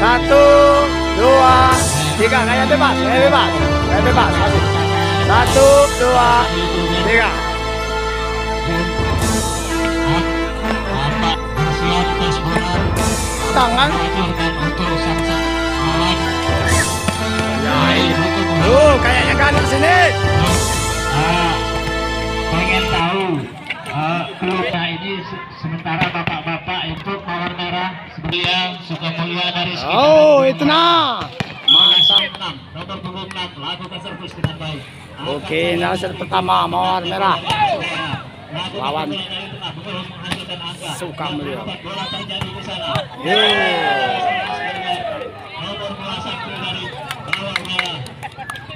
Satu, dua, tiga. Kayak bebas, kayak bebas, kayak bebas. Satu, dua, tiga. Tangan. Kayaknya kanan sini. Pengen tahu klubnya ini sementara bapak-bapak untuk mawar merah seperti yang suka mulia dari itu nah. Mantap. Nomor punggung 6 lakukan servis dengan baik. Oke, nah set pertama mawar merah. Lawan suka mulia. Bola terjadi di sana. Nomor bola satu dari mawar merah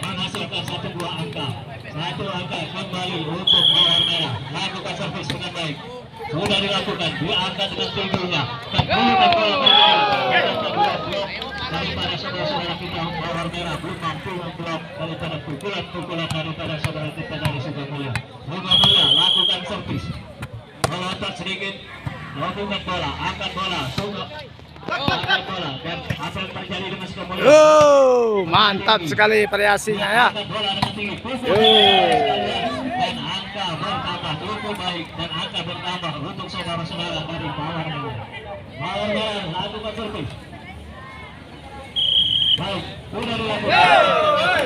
menghasilkan 1-2 angka. 1 angka kembali untuk mawar merah. Lakukan servis dengan baik. Sudah dilakukan, diangkat dengan tingginya. Teguhkan bola blok daripada saudara-saudara kita mawar merah belum mampu memblok daripada pukulan-pukulan daripada saudara kita dari Sukamulya. Sukamulya lakukan servis. Meloncat sedikit, lakukan bola, angkat bola, angkat bola, dan apa yang terjadi dengan Sukamulya? Mantap sekali variasinya ya. Bola dengan tinggi, dan angka bertambah cukup baik, dan angka bertambah untuk saudara-saudara dari mawar merah. Mawar merah lakukan servis. Baik, sudah dilakukan.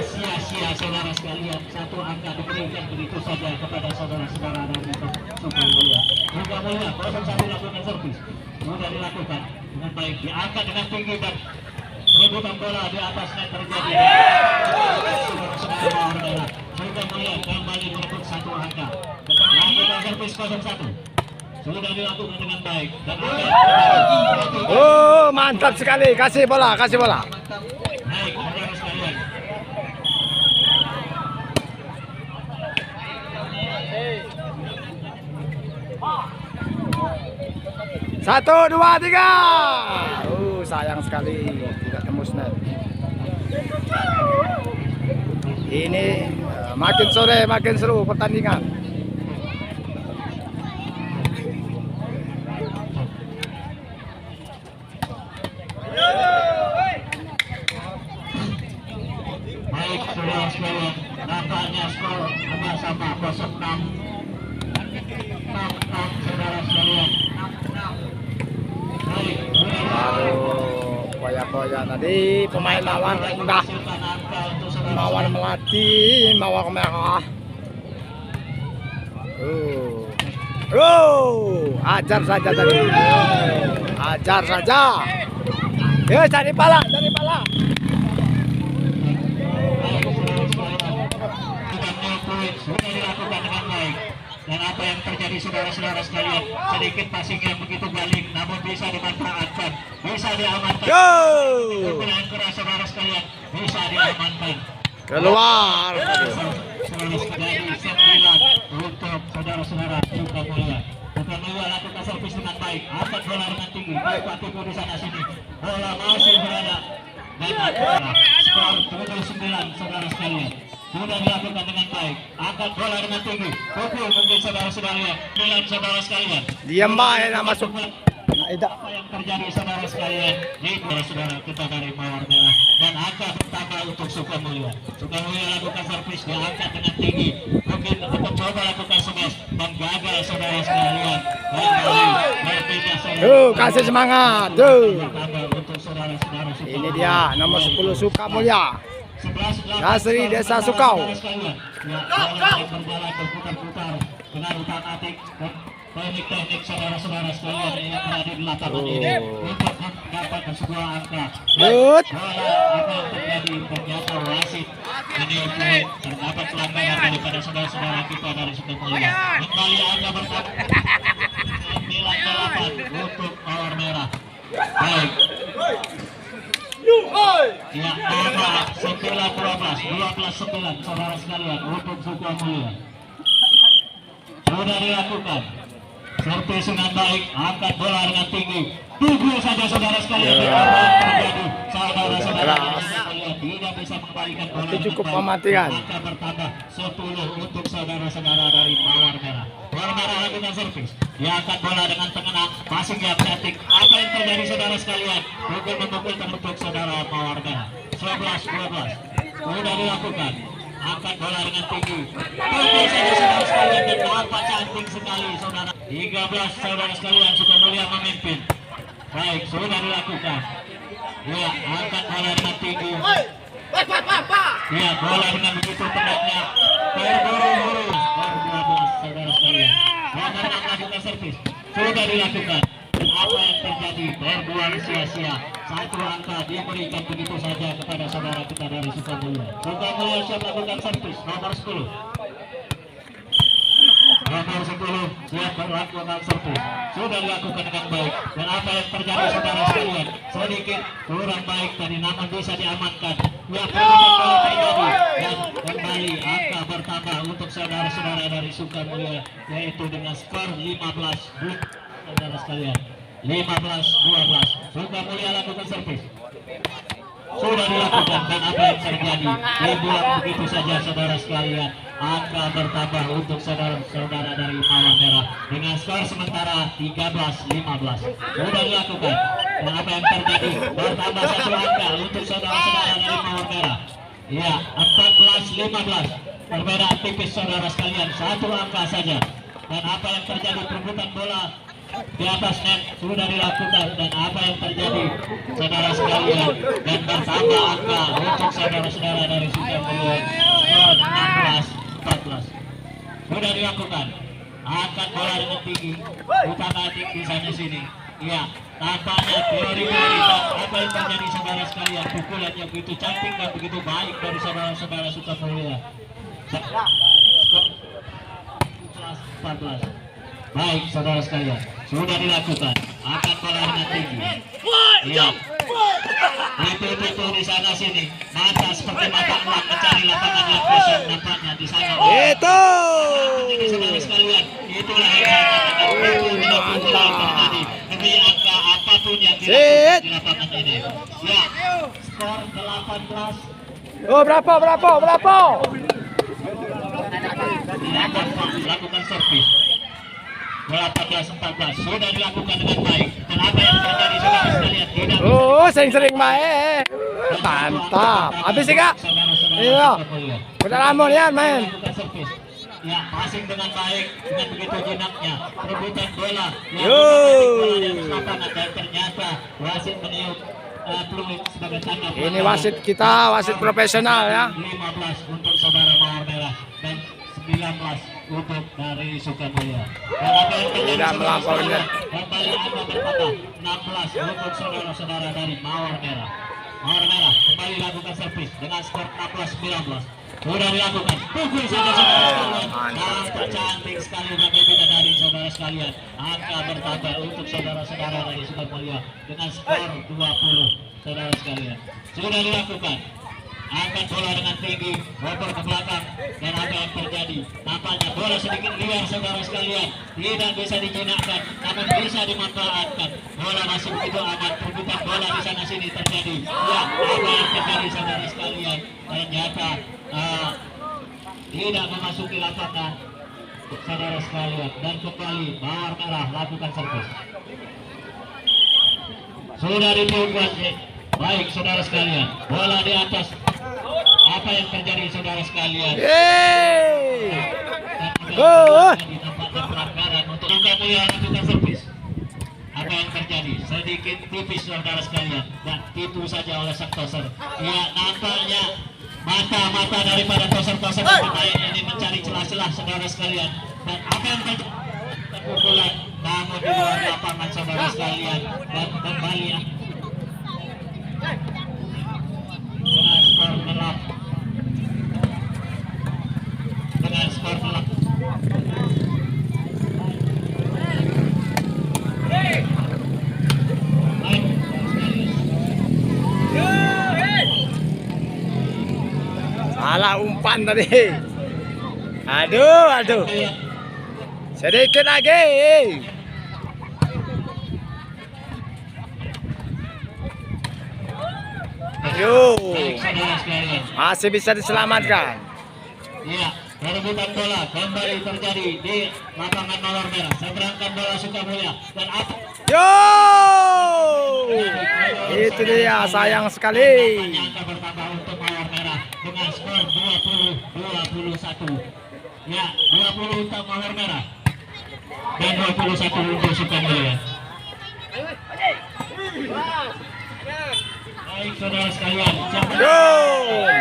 Sia-sia saudara sekalian, 1 angka diberikan begitu saja kepada saudara-saudara dari Sukamulya. Sukamulya 0-1 lakukan servis. Sudah dilakukan dengan baik, diangkat dengan tinggi dan rebutan bola di atas net terjadi. Saudara-saudara mawar merah. Sukamulya kembali merebut 1 angka. Lakukan servis 0-1. Sudah dilakukan dengan baik dan Mantap sekali. Kasih bola, kasih bola. baik, saudara sekalian. Satu, dua, tiga. Sayang sekali tidak tembus net. Ini makin sore makin seru pertandingan. Baik, saudara sekalian, nampaknya skor sama 0-6. 6-6, saudara sekalian. 6-6. Baik, Koyak-koyak tadi pemain lawan udah mawar melati, mawar merah. Ajar saja tadi. Ajar saja. Ya, cari pala, cari pala. Sudah dilakukan dengan baik. Dan apa yang terjadi saudara-saudara sekalian, sedikit passing yang begitu balik, namun bisa dimanfaatkan, bisa diamankan. Pukulan keras saudara sekalian, bisa diamankan. Keluar. Saudara sekalian, 9 untuk saudara-saudara Sukamulya. Sukamulya lakukan servis dengan baik, angkat bola dengan tinggi, tipu di sana sini. Bola masih berada dan skor 79 saudara sekalian. Sudah dilakukan dengan baik, angkat bola dengan tinggi, pukul mungkin saudara-saudara, bilang saudara sekalian. Diam baik, masuk. Apa yang terjadi saudara sekalian, ini saudara kita dari mawar merah, dan angka pertama untuk Sukamulya. Sukamulya lakukan servis, diangkat dengan tinggi, mungkin untuk coba lakukan smash, dan gagal saudara sekalian. Kasih semangat. Untuk saudara-saudara Sukamulya. Ini dia nomor 10 Sukamulya. Nasri Desa Sukau. Berjalan berputar-putar dengan utak-atik dan teknik-teknik saudara-saudara sekalian yang berada di lapangan ini untuk mendapatkan sebuah angka. Bola apa yang terjadi ternyata wasit menilai terdapat pelanggaran daripada saudara-saudara kita dari Sukamulya. Kembali angka bertambah 9-8 untuk mawar merah. Baik. Ya, 12-9 saudara sekalian untuk Sukamulya. Sudah dilakukan. servis dengan baik, angkat bola dengan tinggi, tubuh saja saudara sekalian. Terjadi saudara-saudara tidak bisa mengembalikan bola. Cukup mematikan. Maka bertambah 10 untuk saudara-saudara dari Mawar Merah. Mawar Merah lakukan servis, dia angkat bola dengan tenang, masih dia cantik. Apa yang terjadi saudara sekalian? Pukul memukul untuk saudara Mawar Merah. 11-12 sudah dilakukan. Angkat bola dengan tinggi, tubuh saja saudara sekalian, dan nampak cantik sekali saudara. 13 saudara sekalian, sudah mulia memimpin. Baik, sudah dilakukan. Ya, angkat bola dengan tinggi. Ya, bola dengan begitu tenangnya terburu-buru. 12 saudara sekalian, Mawar melakukan servis, sudah dilakukan. Apa yang terjadi? Berbuang sia-sia. Satu angka dia berikan begitu saja kepada saudara kita dari Sukamulya. Sukamulya siap melakukan servis nomor 10. Nomor 10 siap melakukan servis, sudah dilakukan dengan baik. Dan apa yang terjadi saudara sekalian? Sedikit kurang baik tadi, namun bisa diamankan. Ya, bola terjadi dan kembali angka bertambah untuk saudara-saudara dari Sukamulya, yaitu dengan skor 15. Saudara sekalian, 15-12. Sukamulya lakukan servis, sudah dilakukan. Dan apa yang terjadi? Dibuang begitu saja saudara sekalian. Angka bertambah untuk saudara-saudara dari Mawar Merah dengan skor sementara 13-15. Sudah dilakukan. Dan apa yang terjadi? Bertambah satu angka untuk saudara-saudara dari Mawar Merah. Ya, 14-15. Perbedaan tipis saudara sekalian, satu angka saja. Dan apa yang terjadi? Perebutan bola di atas net sudah dilakukan. Dan apa yang terjadi saudara sekalian? Dan bertambah angka untuk saudara-saudara dari Sukamulya. 16-14 sudah dilakukan. Angkat bola dengan tinggi, utama tinggi sana sini. Ya, tampaknya teori-teori. Apa yang terjadi saudara sekalian? Pukulan yang begitu cantik dan begitu baik dari saudara-saudara Sukamulya. 14. Baik saudara sekalian, sudah dilakukan. Angkat bola dengan tinggi. Ya, itu di sana sini. Mata seperti mata elang mencari lapangan yang kosong, nampaknya di sana. Itu. Jadi saudara sekalian, itulah yang itu tidak boleh terjadi. Demi angka apapun yang dilakukan di lapangan ini. Ya, skor 18. Oh, berapa? Lakukan servis. 18-14 sudah dilakukan dengan baik. Dan apa yang terjadi saudara sekalian? Tidak. Oh, sering-sering main. Mantap. Habis sih, Kak. Iya. Udah lama ya main. Ya, passing dengan baik, dengan begitu jinaknya. Perebutan bola. Yo. Dan ternyata wasit meniup peluit sebagai tanda. Ini wasit kita, wasit profesional ya. 15 untuk saudara Mawar Merah dan 19 untuk dari Sukamulya. Tidak melapornya. Kembali angka bertambah 16 untuk saudara-saudara dari Mawar Merah. Mawar Merah kembali lakukan servis dengan skor 16-19. Sudah dilakukan. Pukul saja saudara sekalian. Angka cantik sekali bagaimana dari saudara sekalian. Angka bertambah untuk saudara-saudara dari Sukamulya dengan skor 20 saudara sekalian. Sudah dilakukan. Angkat bola dengan tinggi, oper ke belakang. Dan apa yang terjadi? Nampaknya bola sedikit liar saudara sekalian. Tidak bisa dijinakkan, namun bisa dimanfaatkan. Bola masih begitu aman. Perebutan bola di sana sini terjadi. Ya, apa yang terjadi saudara sekalian? Ternyata tidak memasuki lapangan saudara sekalian. Dan kembali Mawar Merah lakukan servis. Sudah dibuat. Baik saudara sekalian, bola di atas. Apa yang terjadi saudara sekalian? Dinampakkan pelanggaran untuk Sukamulya lakukan servis. Apa yang terjadi? Sedikit tipis saudara sekalian, dan itu saja oleh sang toser. Ya, nampaknya mata-mata daripada toser-toser pemain ini mencari celah-celah saudara sekalian. Dan apa yang terjadi? Pukulan namun di luar lapangan saudara sekalian. Dan kembali dengan skor telak. Dengan skor telak. Salah umpan tadi. Aduh. Sedikit lagi. Yo, Baik, saudara sekalian. masih bisa diselamatkan. Iya, perebutan bola kembali terjadi di lapangan Mawar Merah. Seberangkan bola Sukamulya dan apa? Yo, itu dia, sayang sekali. Angka bertambah untuk Mawar Merah dengan skor 20-21. Ya, 20 untuk Mawar Merah dan 21 untuk Sukamulya. Baik, saudara sekalian. Yo,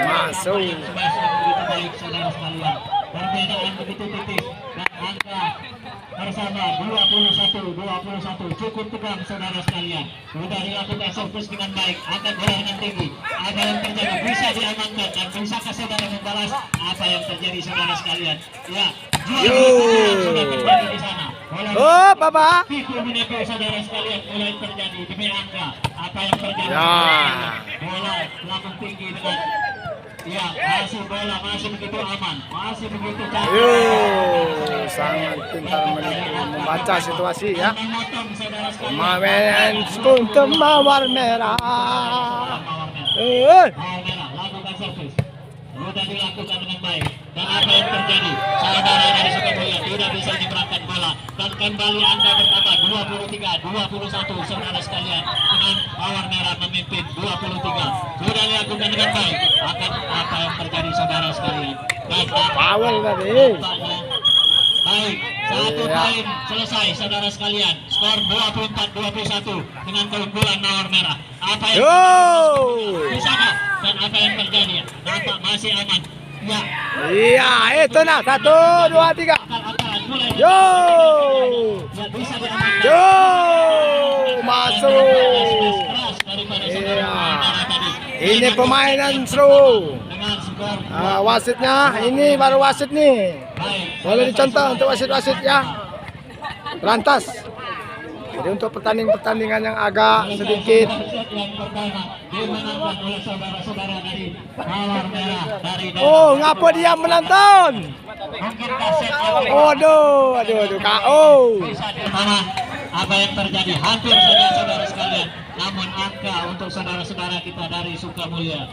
masuk. Begitu baik, saudara sekalian. Perbedaan begitu tipis dan angka bersama 21 cukup tegang, saudara sekalian. Sudah dilakukan servis dengan baik, angkat bola dengan tinggi. Apa yang terjadi bisa diamankan dan bisakah saudara membalas apa yang terjadi, saudara sekalian? Ya, Yo. sudah terjadi di sana. Bola Oh, Bapak. pikul menepi, saudara sekalian, mulai terjadi demi angka. Apa yang terjadi? Ya. Bola melambung tinggi dengan ya, masih bola masih begitu aman, masih begitu cantik. Yo, sangat pintar membaca situasi ya. Memotong, saudara sekalian. Pemain untuk Mawar Merah. Mawar Merah. Eh, Mawar Merah lakukan servis. Sudah dilakukan dengan baik. Dan apa yang terjadi? Saudara dari Sukamulya tidak bisa menyeberangkan bola. Dan kembali angka bertambah 23-21, saudara sekalian. Dengan Mawar Merah memimpin 23. Sudah dilakukan dengan baik. Akan apa yang terjadi, saudara sekalian? Dan Foul tadi. baik, satu Iya. poin selesai, saudara sekalian. Skor 24-21 dengan keunggulan Mawar Merah. Apa yang Yo. di sana dan apa yang terjadi? Nampak masih aman. Ya, Iya, itu nah. 1, 2, 3. akal-akalan mulai. Yo. Ya, bisa diamankan. Yo, masuk. Keras daripada saudara Iya. Mawar Merah tadi. Ini permainan seru. Dengan skor Wasitnya, ini baru wasit nih. baik. Boleh dicontoh untuk wasit-wasit ya. Lantas. Jadi untuk pertandingan yang agak sedikit Yang pertama dimenangkan oleh saudara-saudara dari Mawar Merah dari oh, ngapa dia menonton? mungkin kaset yang Waduh, aduh, KO. bisa di mana apa yang terjadi hampir saja, saudara sekalian. Namun angka untuk saudara-saudara kita dari Sukamulya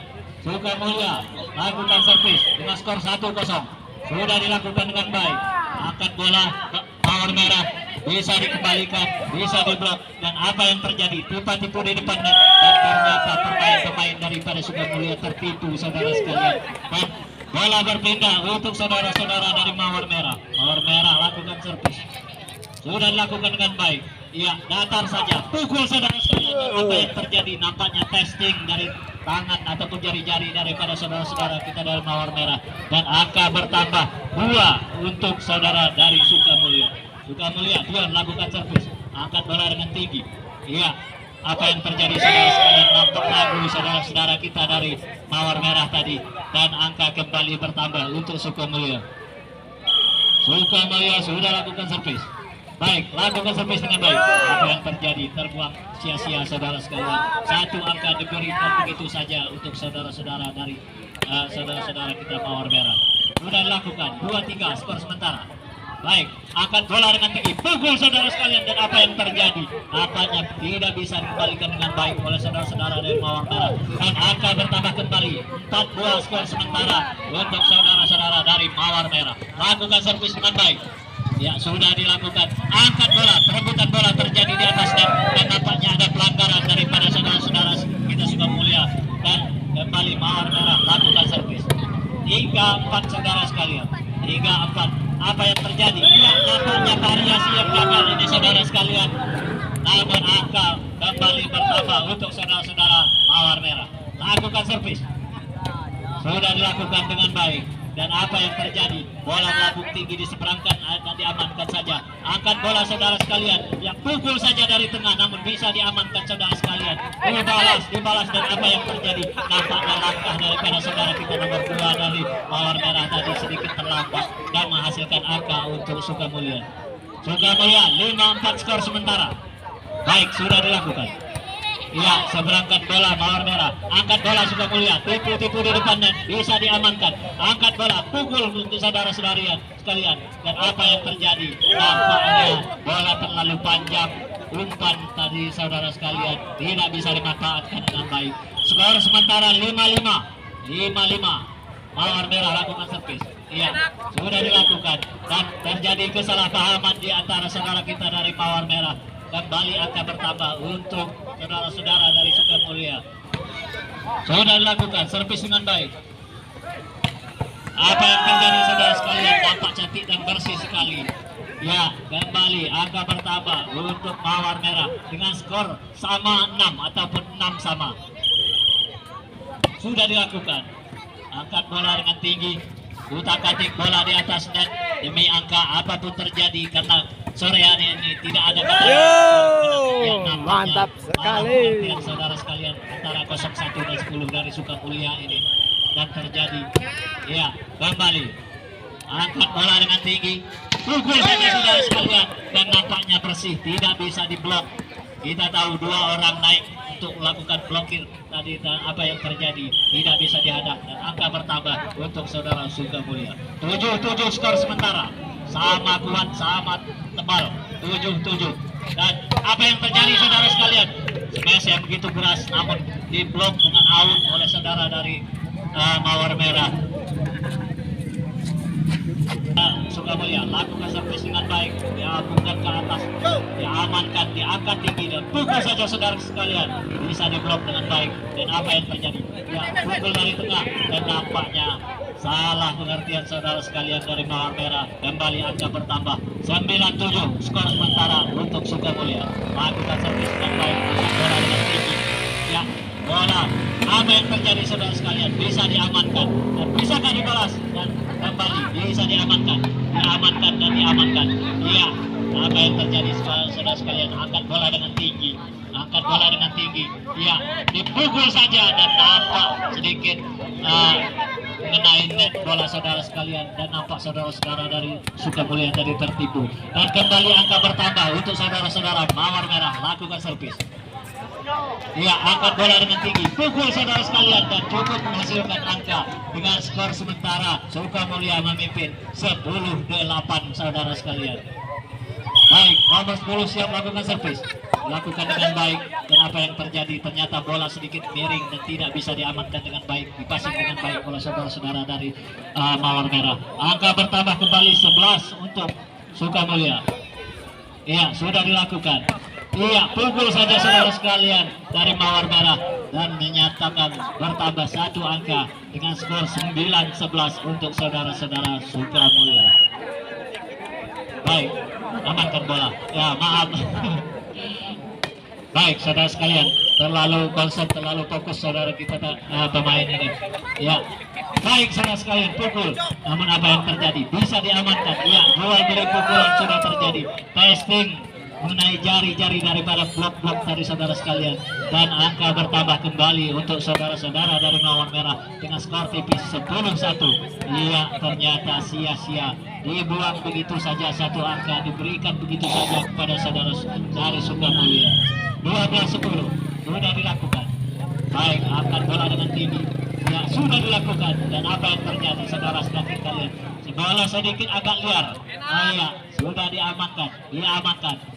lakukan servis dengan skor 1-0. Sudah dilakukan dengan baik. Angkat bola ke Mawar Merah bisa dikembalikan, bisa diblok, dan apa yang terjadi? Tipu-tipu di depan net dan ternyata pemain-pemain daripada Sukamulya tertipu, saudara sekalian. Dan bola berpindah untuk saudara-saudara dari Mawar Merah. Mawar Merah lakukan servis. Sudah dilakukan dengan baik. Iya, datar saja. Pukul, saudara sekalian. Dan apa yang terjadi? Nampaknya testing dari tangan ataupun jari-jari daripada saudara-saudara kita dari Mawar Merah. Dan angka bertambah 2 untuk saudara dari Sukamulya. Sukamulya, dia lakukan servis. Angkat bola dengan tinggi. Iya, apa yang terjadi, saudara sekalian? Nampak ragu saudara-saudara kita dari Mawar Merah tadi. Dan angka kembali bertambah untuk Sukamulya. Sukamulya sudah lakukan servis. Baik, lakukan servis dengan baik. Apa yang terjadi? Terbuang sia-sia, saudara sekalian. Satu angka diberikan begitu saja untuk saudara-saudara dari saudara-saudara kita Mawar Merah. Sudah dilakukan 2-3 skor sementara. Baik, angkat bola dengan tinggi. Pukul, saudara sekalian, dan apa yang terjadi? Apanya tidak bisa dikembalikan dengan baik oleh saudara-saudara dari Mawar Merah. Dan angka bertambah kembali 4-2 skor sementara untuk saudara-saudara dari Mawar Merah. Lakukan servis dengan baik. Ya, sudah dilakukan. Angkat bola, perebutan bola terjadi di atas net, dan nampaknya ada pelanggaran daripada saudara-saudara kita Sukamulya. Dan kembali Mawar Merah lakukan servis. 3-4, saudara sekalian. 3-4. Apa yang terjadi? Ya, nampaknya variasi yang gagal ini, saudara sekalian. Namun angka kembali bertambah untuk saudara-saudara Mawar Merah. Lakukan servis. Sudah dilakukan dengan baik. Dan apa yang terjadi? Bola melambung tinggi diseberangkan dan diamankan saja. Angkat bola, saudara sekalian. Yang pukul saja dari tengah, namun bisa diamankan, saudara sekalian. Dibalas, dan apa yang terjadi? Nampaknya langkah daripada saudara kita nomor 2 dari Mawar Merah tadi sedikit terlambat dan menghasilkan angka untuk Sukamulya. Sukamulya 5-4 skor sementara. Baik, sudah dilakukan. Ya, seberangkat bola mawar merah. Angkat bola Sukamulia. Tipu-tipu di depan net. Bisa diamankan. Angkat bola. Pukul untuk saudara-saudara sekalian. Dan apa yang terjadi? Nampaknya bola terlalu panjang. Umpan tadi saudara sekalian tidak bisa dimanfaatkan dengan baik. Skor sementara 5-5. 5-5. Mawar merah lakukan servis. Iya, sudah dilakukan. Dan terjadi kesalahpahaman di antara saudara kita dari mawar merah. Kembali angka bertambah untuk saudara-saudara dari Sukamulia. Sudah dilakukan servis dengan baik. Apa yang terjadi saudara sekalian? Tampak cantik dan bersih sekali. Ya, kembali angka bertambah untuk mawar merah dengan skor sama 6 ataupun 6 sama. Sudah dilakukan. Angkat bola dengan tinggi, utak-atik bola di atas net demi angka apapun terjadi karena sore hari ini tidak ada kata mantap sekali saudara sekalian antara 01 dan 10 dari Sukamulia ini dan terjadi. Ya, kembali angkat bola dengan tinggi, pukul saja saudara sekalian dan nampaknya bersih, tidak bisa diblok. Kita tahu dua orang naik untuk melakukan blokir tadi dan apa yang terjadi tidak bisa dihadap dan angka bertambah untuk saudara Sukamulia. 7-7 skor sementara, sama kuat, sama tebal, 7-7. Dan apa yang terjadi saudara sekalian? Smash yang begitu keras namun diblok dengan out oleh saudara dari mawar merah. Sukamulia lakukan servis dengan baik, ya bukan ke atas, ya amankan, diangkat tinggi dan pukul saja saudara sekalian, bisa diblok dengan baik. Dan apa yang terjadi? Ya pukul dari tengah dan nampaknya salah pengertian saudara sekalian dari mawar merah. Kembali angka bertambah 9-7 skor sementara untuk Sukamulia. Lakukan servis dengan baik, bola dengan tinggi, ya bola. Apa yang terjadi saudara sekalian? Bisa diamankan dan bisakah dibalas dan kembali bisa diamankan dan diamankan. Iya, apa yang terjadi saudara sekalian? Angkat bola dengan tinggi, iya dipukul saja dan nampak sedikit mengenai net bola saudara sekalian dan nampak saudara-saudara dari Sukamulia tadi tertipu. Dan kembali angka bertambah untuk saudara-saudara mawar merah. Lakukan servis. Iya, angkat bola dengan tinggi, pukul saudara sekalian dan cukup menghasilkan angka dengan skor sementara Sukamulia memimpin 10-8 saudara sekalian. Baik, nomor 10 siap melakukan servis, lakukan dengan baik. Dan apa yang terjadi? Ternyata bola sedikit miring dan tidak bisa diamankan dengan baik, dipasing dengan baik oleh saudara-saudara dari mawar merah. Angka bertambah kembali 11 untuk Sukamulia. Iya, sudah dilakukan. Iya, pukul saja saudara sekalian dari mawar merah dan menyatakan bertambah 1 angka dengan skor 9-11 untuk saudara-saudara Sukamulia. Baik, amankan bola. Ya, maaf. Baik, saudara sekalian, terlalu konsen, terlalu fokus saudara kita pemain ini. Ya, baik saudara sekalian, pukul. Namun apa yang terjadi? Bisa diamankan. Ya, jual beli pukulan sudah terjadi. Testing mengenai jari-jari daripada blok-blok dari saudara sekalian dan angka bertambah kembali untuk saudara-saudara dari mawar merah dengan skor tipis 10-1. Iya, ternyata sia-sia, dibuang begitu saja 1 angka, diberikan begitu saja kepada saudara dari Sukamulia. 12-10 sudah dilakukan. Baik, angkat bola dengan tinggi, ya sudah dilakukan. Dan apa yang terjadi saudara-saudara kalian? Bola sedikit agak liar. Ya, sudah diamankan,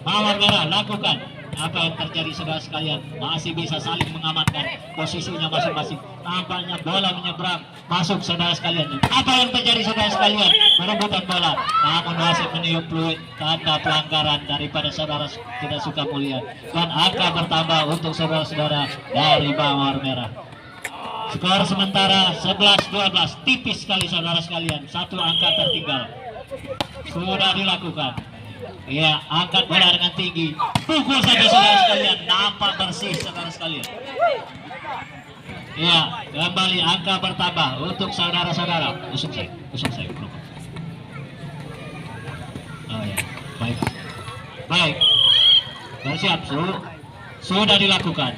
mawar merah lakukan. Apa yang terjadi saudara sekalian? Masih bisa saling mengamankan posisinya masing-masing. Nampaknya bola menyeberang masuk saudara sekalian. Apa yang terjadi saudara sekalian? Perebutan bola, namun masih meniup fluid tanda pelanggaran daripada saudara kita Sukamulia. Dan angka bertambah untuk saudara-saudara dari mawar merah. Skor sementara 11-12, tipis sekali saudara sekalian, 1 angka tertinggal. Sudah dilakukan. Ya, angkat bola dengan tinggi, pukul saja saudara sekalian, nampak bersih saudara sekalian. Ya, kembali angka bertambah untuk saudara-saudara. Usung saya. Oh ya, baik. Bersiap, sudah dilakukan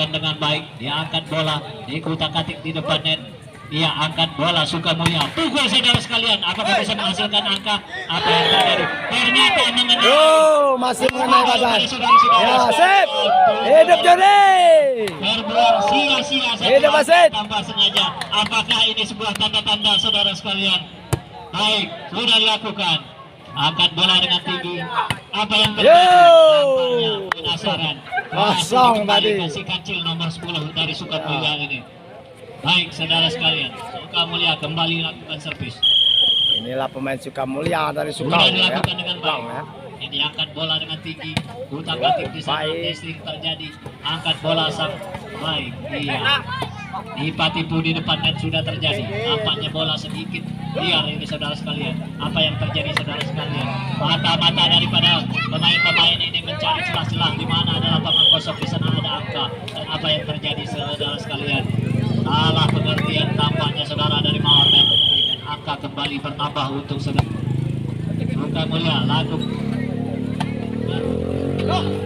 dengan baik. Dia angkat bola, dikutak-atik di depan net. Ia angkat bola Sukamulya, pukul saudara sekalian. Apakah bisa menghasilkan angka? Apa yang terjadi? Ternyata mengenai. Masih mengenai badan. Ya, sip. Hidup Joni. Terbuang sia-sia Hidup wasit. tanpa sengaja. Apakah ini sebuah tanda-tanda saudara sekalian? Baik, sudah dilakukan. Angkat bola dengan tinggi. Apa yang terjadi? Nampaknya penasaran. Kosong tadi. Si kecil nomor 10 dari Sukamulya ini. Baik, saudara sekalian, Sukamulya kembali lakukan servis. Inilah pemain Sukamulya dari Sudah Sukau ya. dilakukan dengan baik. Ya. Ini angkat bola dengan tinggi. Utak-atik di sana testing terjadi. Angkat bola sang baik. Iya. Tipu di depan net sudah terjadi. Nampaknya bola sedikit liar ini saudara sekalian. Apa yang terjadi saudara sekalian? Mata-mata daripada pemain-pemain ini mencari celah-celah di mana ada lapangan kosong, di sana ada angka. Dan apa yang terjadi saudara sekalian? Salah pengertian tampaknya saudara dari Mawar Merah, dan angka kembali bertambah untuk saudara Sukamulya.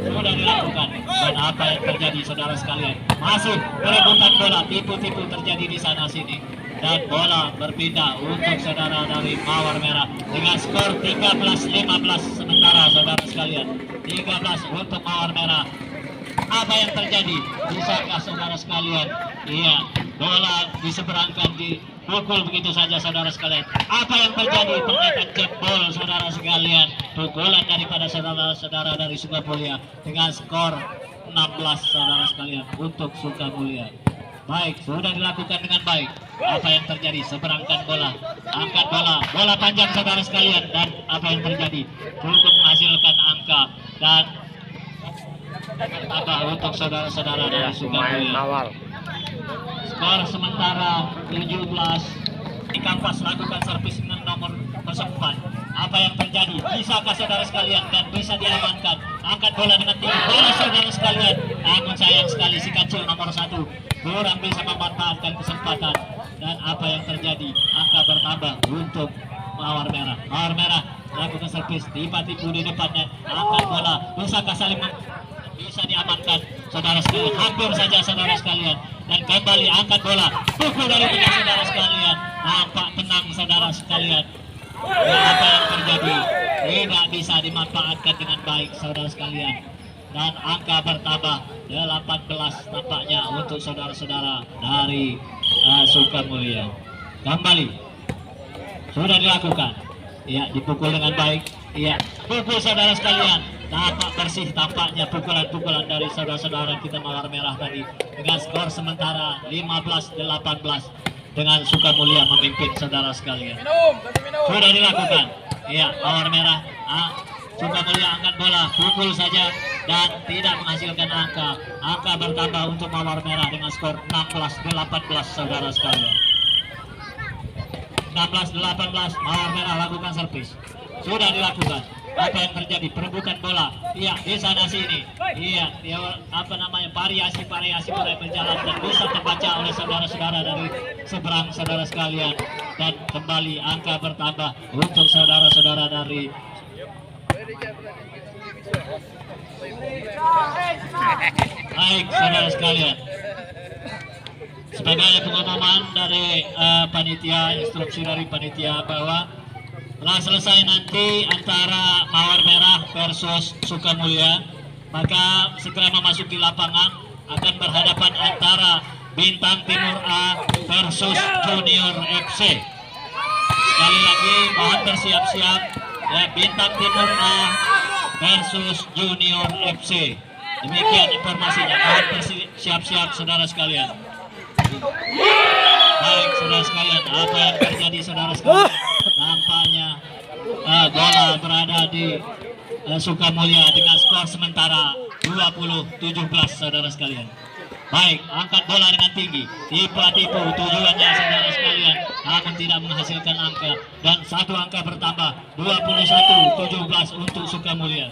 Sudah dilakukan. Dan apa yang terjadi saudara sekalian? Masih perebutan bola, tipu-tipu terjadi di sana sini. Dan bola berpindah untuk saudara dari Mawar Merah dengan skor 13-15 sementara saudara sekalian. 13 untuk Mawar Merah. Apa yang terjadi? Bisakah saudara sekalian? Iya, bola diseberangkan, dipukul begitu saja saudara sekalian. Apa yang terjadi? Ternyata jebol saudara sekalian. Pukulan daripada saudara-saudara dari Sukamulya dengan skor 16 saudara sekalian untuk Sukamulya. Baik, sudah dilakukan dengan baik. Apa yang terjadi? Seberangkan bola, angkat bola panjang saudara sekalian. Dan apa yang terjadi? Cukup menghasilkan angka dan apa untuk saudara-saudara dari Sukamulya. Skor sementara 17. Di kampas lakukan servis dengan nomor 04. Apa yang terjadi? Bisakah saudara sekalian? Dan bisa diamankan. Angkat bola dengan tinggi. Bola saudara sekalian. Namun sayang sekali si kecil nomor 1 kurang bisa memanfaatkan kesempatan. Dan apa yang terjadi? Angka bertambah untuk Mawar Merah. Mawar Merah lakukan servis. Tipu di depannya. Angkat bola. Bisakah saling bisa diamankan saudara sekalian? Hampir saja saudara sekalian. Dan kembali angkat bola, pukul dari tengah saudara sekalian. Nampak tenang saudara sekalian. Dan apa yang terjadi? Tidak bisa dimanfaatkan dengan baik saudara sekalian. Dan angka bertambah 18 tampaknya untuk saudara-saudara dari Sukamulya. Kembali sudah dilakukan. Ya, dipukul dengan baik. Iya, pukul saudara sekalian. Tampak bersih tampaknya pukulan-pukulan dari saudara-saudara kita Mawar Merah tadi. Dengan skor sementara 15-18 dengan Sukamulya memimpin saudara sekalian. Sudah dilakukan. Iya, Mawar Merah. Sukamulya angkat bola, pukul saja dan tidak menghasilkan angka. Angka bertambah untuk Mawar Merah dengan skor 16-18 saudara sekalian. 16-18 Mawar Merah lakukan servis. Sudah dilakukan. Apa yang terjadi? Perebutan bola. Iya, di sana sini. Iya, apa namanya? Variasi mulai berjalan dan bisa terbaca oleh saudara-saudara dari seberang saudara sekalian. Dan kembali angka bertambah untuk saudara-saudara dari baik saudara sekalian. Sebagai pengumuman dari panitia, instruksi dari panitia bahwa setelah selesai nanti antara Mawar Merah versus Sukamulya, maka segera memasuki lapangan akan berhadapan antara Bintang Timur A versus Junior FC. Sekali lagi mohon bersiap-siap ya, Bintang Timur A versus Junior FC. Demikian informasinya, mohon bersiap-siap saudara sekalian. Baik saudara sekalian, apa yang terjadi saudara sekalian? Nampaknya bola berada di Sukamulya dengan skor sementara 20-17 saudara sekalian. Baik, angkat bola dengan tinggi, tipu tujuannya saudara sekalian, namun tidak menghasilkan angka dan satu angka bertambah 21-17 untuk Sukamulya.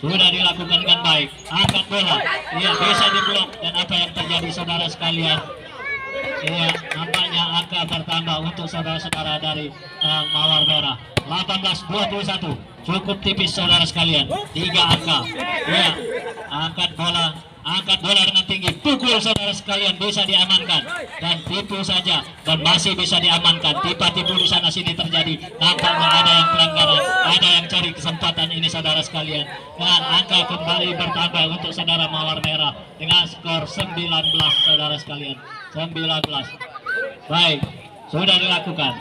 Sudah dilakukan dengan baik, angkat bola, ia bisa diblok dan apa yang terjadi saudara sekalian? Iya, nampaknya angka bertambah untuk saudara-saudara dari Mawar Merah. 18-21, cukup tipis saudara sekalian. 3 angka. Iya, angkat bola Angkat bola dengan tinggi, pukul saudara sekalian, bisa diamankan dan tipu saja dan masih bisa diamankan. Tipu-tipu di sana sini terjadi. Nampaknya ada yang pelanggaran, ada yang cari kesempatan ini saudara sekalian. Dan angka kembali bertambah untuk saudara Mawar Merah dengan skor 19 saudara sekalian. 19. Baik, sudah dilakukan.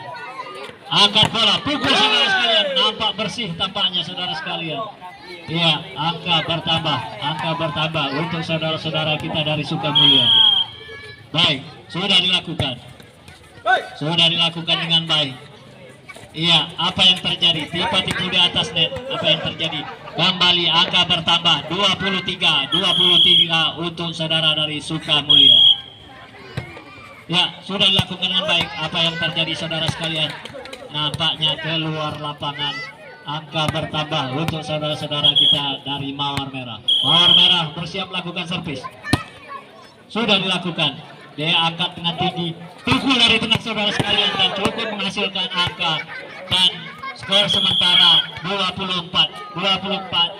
Angkat bola, pukul saudara sekalian, nampak bersih tampaknya saudara sekalian. Iya, angka bertambah untuk saudara-saudara kita dari Sukamulya. Baik, sudah dilakukan dengan baik. Iya, apa yang terjadi? Tipu-tipu di atas net, apa yang terjadi? Kembali angka bertambah 23 untuk saudara dari Sukamulya. Ya, sudah dilakukan dengan baik. Apa yang terjadi saudara sekalian? Nampaknya keluar lapangan. Angka bertambah untuk saudara-saudara kita dari Mawar Merah. Mawar Merah bersiap melakukan servis. Sudah dilakukan. Dia angkat dengan tinggi. Pukul dari tengah saudara sekalian dan cukup menghasilkan angka. Dan skor sementara 24.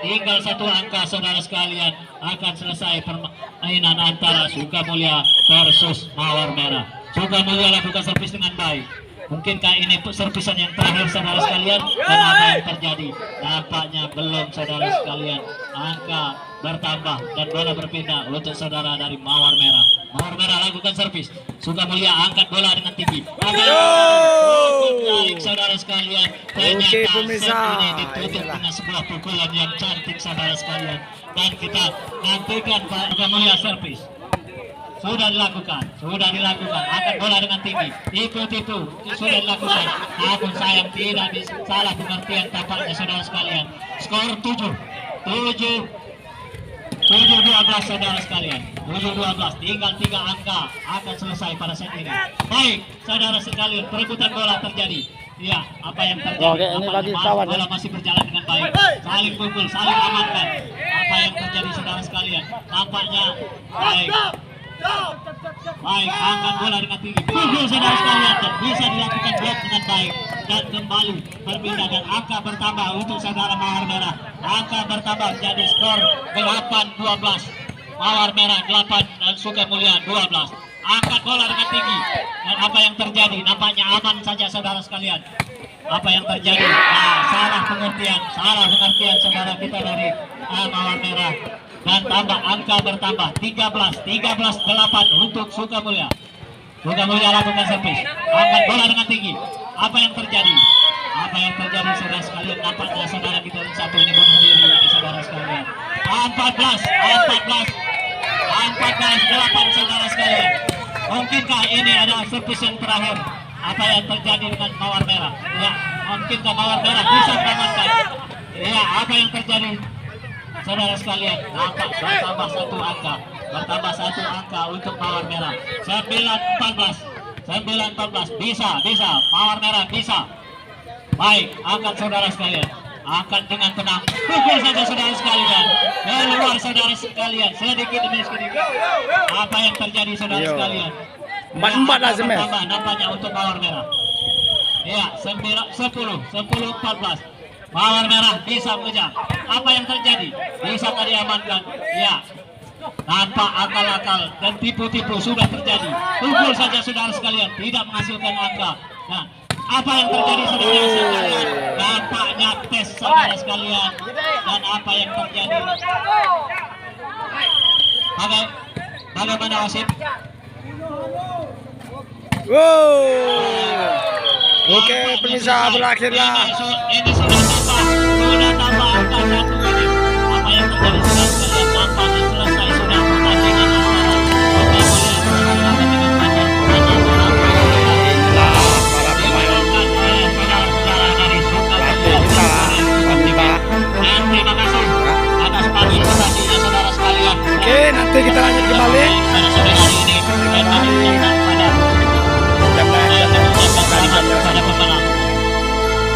Tinggal satu angka saudara sekalian. Akan selesai permainan antara Sukamulya versus Mawar Merah. Sukamulya lakukan servis dengan baik. Mungkinkah ini servisan yang terakhir saudara sekalian? Dan apa yang terjadi? Nampaknya belum saudara sekalian. Angka bertambah dan bola berpindah untuk saudara dari Mawar Merah. Mawar Merah lakukan servis. Sukamulya angkat bola dengan tinggi. Baik saudara sekalian. Ternyata set ini ditutup dengan sebuah pukulan yang cantik saudara sekalian. Dan kita nantikan Pak Sukamulya servis. Sudah dilakukan, angkat bola dengan tinggi, tipu-tipu, sudah dilakukan, namun sayang tidak salah pengertian tampaknya saudara sekalian. Skor 7-12 saudara sekalian, 7-12, tinggal 3 angka akan selesai pada set ini. Baik, saudara sekalian, perebutan bola terjadi. Ya, apa yang terjadi? Oke, ini lagi kawan, bola masih berjalan dengan baik, saling pukul, saling amankan. Apa yang terjadi saudara sekalian? Nampaknya baik. Baik, angkat bola dengan tinggi, pukul saudara sekalian dan bisa dilakukan blok dengan baik dan kembali berpindah dan angka bertambah untuk saudara Mawar Merah. Angka bertambah jadi skor 8-12. Mawar Merah 8 dan Sukamulya 12. Angkat bola dengan tinggi dan apa yang terjadi? Nampaknya aman saja saudara sekalian. Apa yang terjadi? Salah pengertian saudara kita dari Mawar Merah. Dan tambah angka bertambah 13-8 untuk Sukamulya. Sukamulya lakukan servis, angkat bola dengan tinggi. Apa yang terjadi saudara sekalian? Nampaknya saudara kita satu ini bunuh diri ini saudara sekalian. 14-8 saudara sekalian. Mungkinkah ini adalah servis yang terakhir? Apa yang terjadi dengan Mawar Merah? Ya, mungkinkah Mawar Merah bisa mengamankan? Ya, apa yang terjadi? Saudara sekalian, nampak bertambah satu angka untuk Mawar Merah. 9-14, bisa, Mawar Merah bisa. Baik, angkat saudara sekalian, angkat dengan tenang, pukul saja saudara sekalian, keluar saudara sekalian, sedikit demi sedikit. Apa yang terjadi saudara sekalian? 4 lah semes. Nampaknya untuk Mawar Merah. Ya, 10-14. Mawar Merah bisa mengejar. Apa yang terjadi? Bisa tadi amankan. Ya, nampak akal-akal dan tipu-tipu sudah terjadi. Pukul saja saudara sekalian, tidak menghasilkan angka. Nah, apa yang terjadi saudara sekalian? Nampaknya tes saudara sekalian. Dan apa yang terjadi? Bagaimana wasit? Oke, pemirsa, berakhirlah. Ini sudah tambah angka satu ini. Apa yang terjadi sudah sekalian? Nampaknya selesai sudah pertandingan Oke, nanti kita lanjut kembali.